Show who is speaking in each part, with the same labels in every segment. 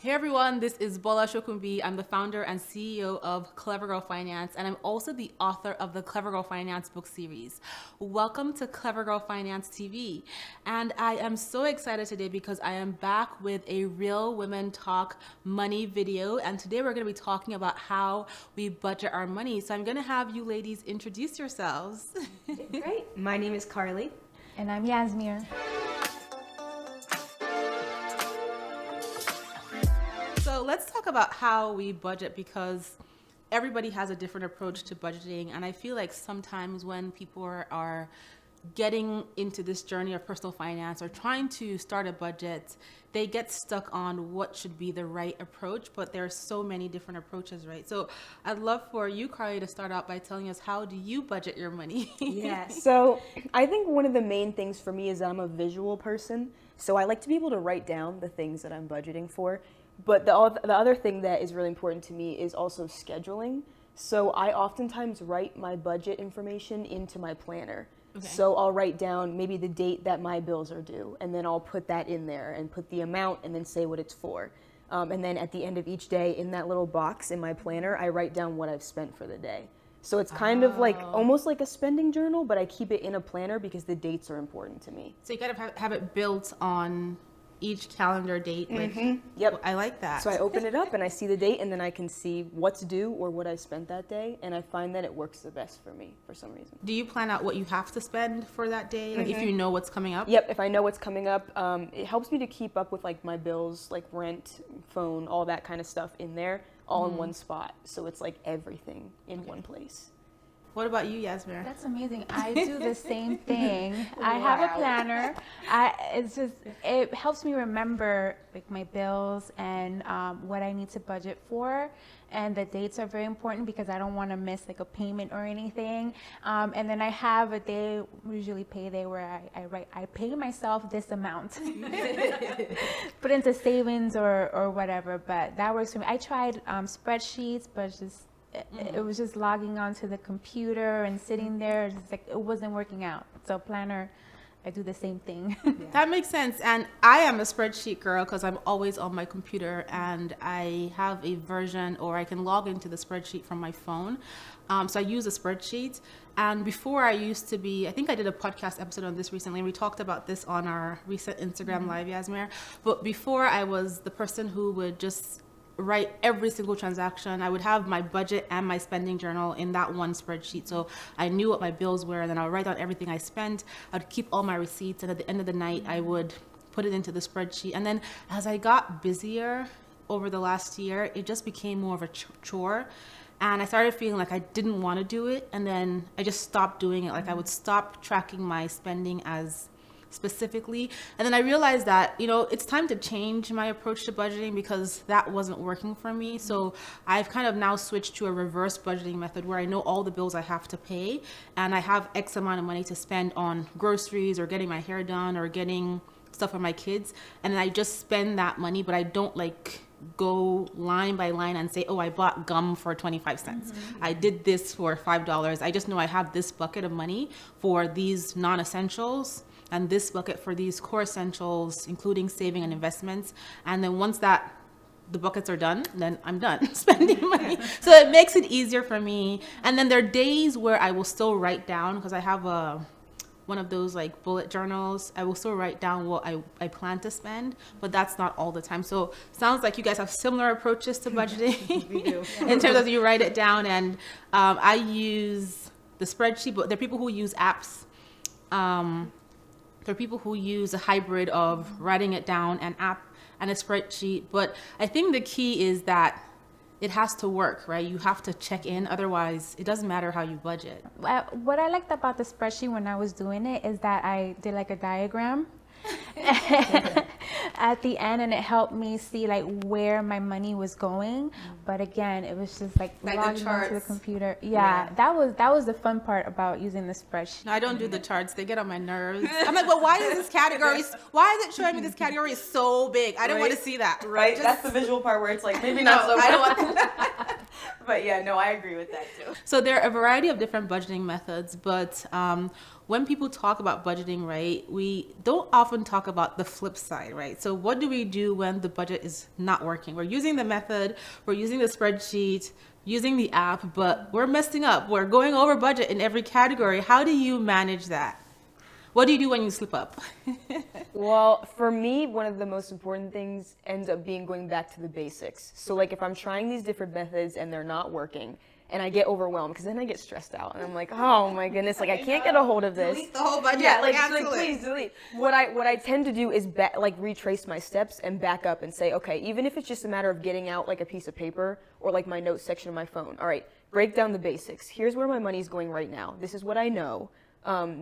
Speaker 1: Hey everyone, this is Bola. I'm the founder and CEO of Clever Girl Finance, and I'm also the author of the Clever Girl Finance book series. Welcome to Clever Girl Finance TV. And I am so excited today because I am back with a Real Women Talk money video. And today we're going to be talking about how we budget our money. So I'm going to have you ladies introduce yourselves.
Speaker 2: Great. My name is Carli.
Speaker 3: And I'm Yazmir.
Speaker 1: So let's talk about how we budget, because everybody has a different approach to budgeting. And I feel like sometimes when people are getting into this journey of personal finance or trying to start a budget, they get stuck on what should be the right approach, but there are so many different approaches, right? So I'd love for you, Carli, to start out by telling us, how do you budget your money?
Speaker 2: Yeah. So I think one of the main things for me is I'm a visual person. So I like to be able to write down the things that I'm budgeting for. But the other thing that is really important to me is also scheduling. So I oftentimes write my budget information into my planner. Okay. So I'll write down maybe the date that my bills are due, and then I'll put that in there and put the amount and then say what it's for. And then at the end of each day, in that little box in my planner, I write down what I've spent for the day. So it's kind of like almost like a spending journal, but I keep it in a planner because the dates are important to me.
Speaker 1: So you kind of have it built on each calendar date.
Speaker 2: Yep.
Speaker 1: I like that.
Speaker 2: So I open it up and I see the date, and then I can see what's due or what I spent that day, and I find that it works the best for me for some reason.
Speaker 1: Do you plan out what you have to spend for that day? Like if you know what's coming up?
Speaker 2: Yep, if I know what's coming up, it helps me to keep up with like my bills, like rent, phone, all that kind of stuff in there, all in one spot. So it's like everything in one place.
Speaker 1: What about you, Yazmir?
Speaker 3: That's amazing. I do the same thing. I have a planner. It helps me remember like my bills and what I need to budget for. And the dates are very important because I don't want to miss like a payment or anything. And then I have a day, usually payday, where I pay myself this amount, put into savings or whatever. But that works for me. I tried spreadsheets, but it was just logging onto the computer and sitting there. Just like it wasn't working out. So planner, I do the same thing.
Speaker 1: That makes sense. And I am a spreadsheet girl because I'm always on my computer, and I have a version, or I can log into the spreadsheet from my phone. So I use a spreadsheet. And before, I used to be, I think I did a podcast episode on this recently, and we talked about this on our recent Instagram live, Yazmir. But before, I was the person who would just write every single transaction. I would have my budget and my spending journal in that one spreadsheet. So I knew what my bills were, and then I would write down everything I spent. I'd keep all my receipts, and at the end of the night, I would put it into the spreadsheet. And then as I got busier over the last year, it just became more of a chore. And I started feeling like I didn't want to do it. And then I just stopped doing it. Like I would stop tracking my spending as specifically. And then I realized that, it's time to change my approach to budgeting because that wasn't working for me. So I've kind of now switched to a reverse budgeting method where I know all the bills I have to pay, and I have X amount of money to spend on groceries or getting my hair done or getting stuff for my kids. And then I just spend that money, but I don't go line by line and say, I bought gum for 25 cents. I did this for $5. I just know I have this bucket of money for these non-essentials and this bucket for these core essentials, including saving and investments. And then once the buckets are done, then I'm done spending money. So it makes it easier for me. And then there are days where I will still write down, because I have one of those like bullet journals. I will still write down what I plan to spend, but that's not all the time. So sounds like you guys have similar approaches to budgeting.
Speaker 2: We do.
Speaker 1: In terms of you write it down, and I use the spreadsheet, but there are people who use apps. There are people who use a hybrid of writing it down, an app and a spreadsheet. But I think the key is that it has to work, right? You have to check in. Otherwise, it doesn't matter how you budget.
Speaker 3: What I liked about the spreadsheet when I was doing it is that I did like a diagram at the end, and it helped me see like where my money was going. But again, it was just like logging onto the computer. Yeah, that was the fun part about using the spreadsheet.
Speaker 1: No, I don't do the charts. They get on my nerves. I'm like, well, why is this category? Why is it showing me this category is so big? I don't want to see that.
Speaker 2: Right. That's the visual part where it's like maybe not so. I don't want that. But yeah, no, I agree with that too.
Speaker 1: So there are a variety of different budgeting methods, but when people talk about budgeting, right, we don't often talk about the flip side, right? So what do we do when the budget is not working? We're using the method, we're using the spreadsheet, using the app, but we're messing up. We're going over budget in every category. How do you manage that? What do you do when you slip up?
Speaker 2: Well, for me, one of the most important things ends up being going back to the basics. So like if I'm trying these different methods and they're not working, and I get overwhelmed because then I get stressed out and I'm like, oh my goodness, like I can't get a hold of this.
Speaker 1: Delete the whole budget.
Speaker 2: Yeah, like
Speaker 1: absolutely.
Speaker 2: please delete. What I tend to do is like retrace my steps and back up and say, okay, even if it's just a matter of getting out like a piece of paper or like my notes section of my phone. All right, break down the basics. Here's where my money's going right now. This is what I know.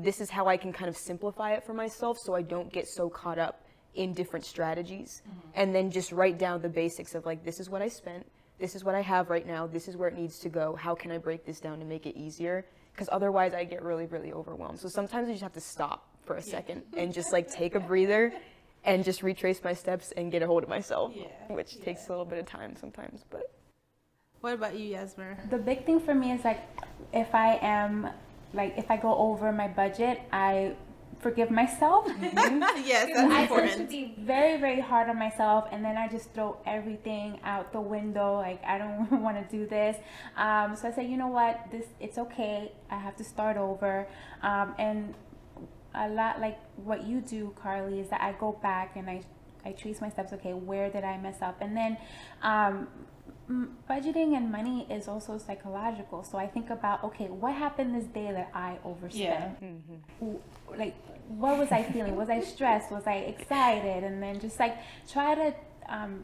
Speaker 2: This is how I can kind of simplify it for myself so I don't get so caught up in different strategies. And then just write down the basics of like, this is what I spent. This is what I have right now. This is where it needs to go. How can I break this down to make it easier? Because otherwise I get really, really overwhelmed. So sometimes I just have to stop for a second and just like take a breather and just retrace my steps and get a hold of myself, which takes a little bit of time sometimes. But
Speaker 1: what about you, Yazmir?
Speaker 3: The big thing for me is like, if I go over my budget, I forgive myself.
Speaker 1: Yes, that's
Speaker 3: I tend to
Speaker 1: important.
Speaker 3: be very, very hard on myself, and then I just throw everything out the window. Like, I don't want to do this. So I say, you know what, it's okay. I have to start over. And a lot like what you do, Carli, is that I go back and I trace my steps. Okay, where did I mess up? And then budgeting and money is also psychological. So I think about, okay, what happened this day that I overspent? Like, what was I feeling? Was I stressed? Was I excited? And then just like try to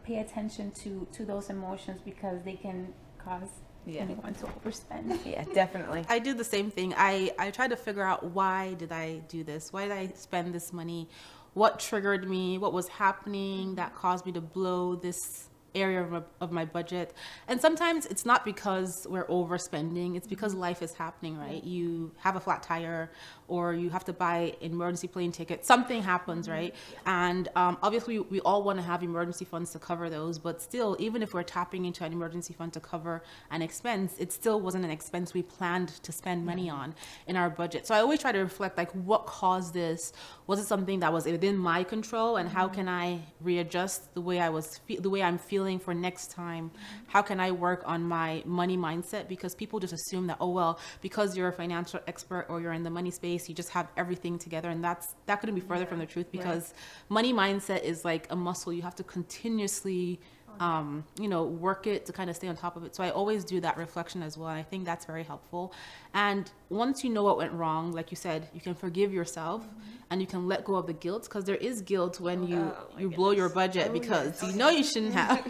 Speaker 3: pay attention to those emotions because they can cause anyone to overspend.
Speaker 2: yeah, definitely.
Speaker 1: I do the same thing. I try to figure out, why did I do this? Why did I spend this money? What triggered me? What was happening that caused me to blow this area of my budget? And sometimes it's not because we're overspending, it's because life is happening, right? You have a flat tire, or you have to buy an emergency plane ticket, something happens, right? And obviously we all want to have emergency funds to cover those, but still, even if we're tapping into an emergency fund to cover an expense, it still wasn't an expense we planned to spend money on in our budget. So I always try to reflect, like, what caused this? Was it something that was within my control, and how can I readjust the way I'm feeling for next time? How can I work on my money mindset? Because people just assume that, oh well, because you're a financial expert or you're in the money space, you just have everything together, and that couldn't be further from the truth, because money mindset is like a muscle. You have to continuously work it to kind of stay on top of it. So I always do that reflection as well. And I think that's very helpful. And once you know what went wrong, like you said, you can forgive yourself and you can let go of the guilt, because there is guilt when you blow your budget because you know you shouldn't have.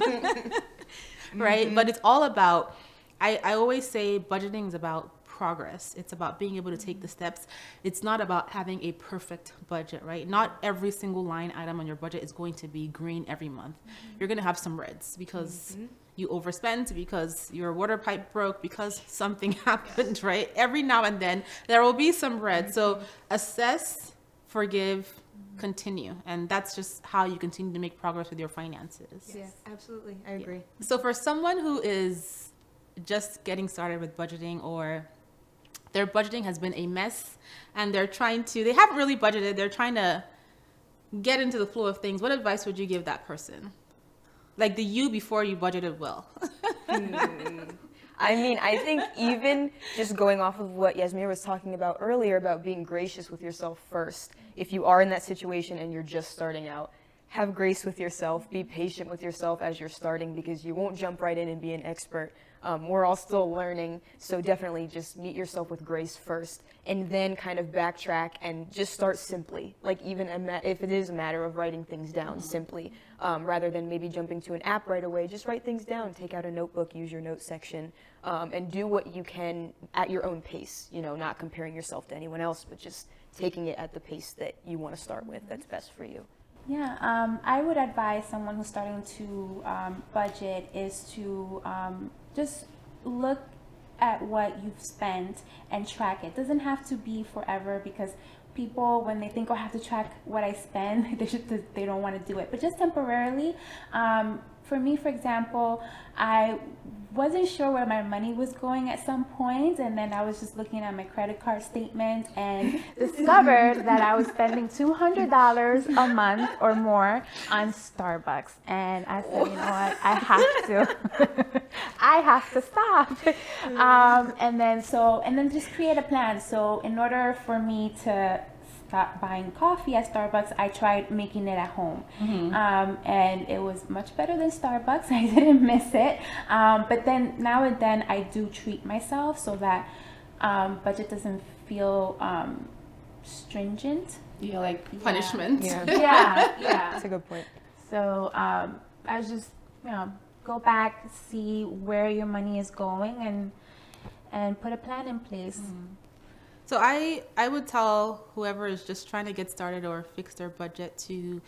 Speaker 1: Right? But it's all about, I always say budgeting is about progress. It's about being able to take the steps. It's not about having a perfect budget, right? Not every single line item on your budget is going to be green every month. You're going to have some reds because you overspent, because your water pipe broke, because something happened, right? Every now and then there will be some red. So assess, forgive, continue. And that's just how you continue to make progress with your finances.
Speaker 2: Yeah, absolutely. I agree.
Speaker 1: So for someone who is just getting started with budgeting, or their budgeting has been a mess and they haven't really budgeted, they're trying to get into the flow of things, what advice would you give that person? Like the you before you budgeted well.
Speaker 2: I mean, I think even just going off of what Yazmir was talking about earlier about being gracious with yourself first, if you are in that situation and you're just starting out, have grace with yourself, be patient with yourself as you're starting, because you won't jump right in and be an expert. We're all still learning, so definitely just meet yourself with grace first, and then kind of backtrack and just start simply. Like even if it is a matter of writing things down simply, rather than maybe jumping to an app right away, just write things down, take out a notebook, use your notes section, and do what you can at your own pace, not comparing yourself to anyone else, but just taking it at the pace that you want to start with, that's best for you.
Speaker 3: Yeah, I would advise someone who's starting to budget is to just look at what you've spent and track it. It doesn't have to be forever, because people, when they think, oh, I have to track what I spend, they don't want to do it. But just temporarily, for me, for example, I wasn't sure where my money was going at some point, and then I was just looking at my credit card statement and discovered that I was spending $200 a month or more on Starbucks. And I said, you know what, I have to, I have to stop. And then just create a plan. So in order for me to stop buying coffee at Starbucks, I tried making it at home. And it was much better than Starbucks. I didn't miss it. But then now and then I do treat myself so that budget doesn't feel stringent.
Speaker 1: Yeah, like punishment.
Speaker 2: Yeah.
Speaker 3: Yeah.
Speaker 2: That's a good point.
Speaker 3: So I just, go back, see where your money is going and put a plan in place.
Speaker 1: So I would tell whoever is just trying to get started or fix their budget to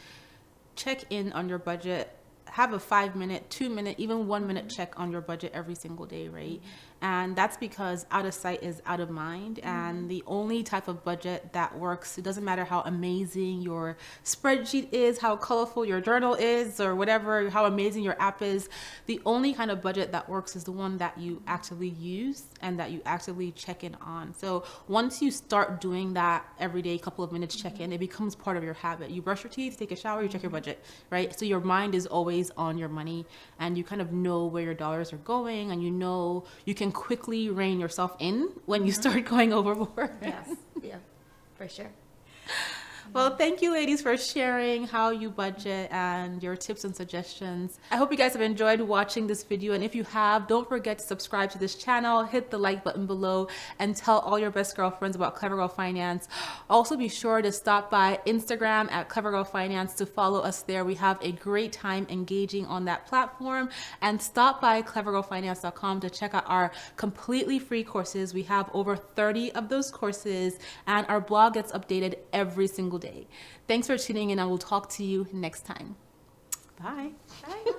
Speaker 1: check in on your budget. Have a 5-minute, 2-minute, even 1-minute check on your budget every single day, right? And that's because out of sight is out of mind. And the only type of budget that works, it doesn't matter how amazing your spreadsheet is, how colorful your journal is, or whatever, how amazing your app is. The only kind of budget that works is the one that you actively use and that you actively check in on. So once you start doing that every day, couple of minutes check in, it becomes part of your habit. You brush your teeth, take a shower, you check your budget, right? So your mind is always on your money, and you kind of know where your dollars are going, and you can quickly rein yourself in when you start going overboard.
Speaker 4: Yes, yeah, for sure.
Speaker 1: Well, thank you, ladies, for sharing how you budget and your tips and suggestions. I hope you guys have enjoyed watching this video. And if you have, don't forget to subscribe to this channel, hit the like button below, and tell all your best girlfriends about Clever Girl Finance. Also, be sure to stop by Instagram at Clever Girl Finance to follow us there. We have a great time engaging on that platform. And stop by clevergirlfinance.com to check out our completely free courses. We have over 30 of those courses, and our blog gets updated every single day. Thanks for tuning in. I will talk to you next time. Bye.
Speaker 4: Bye.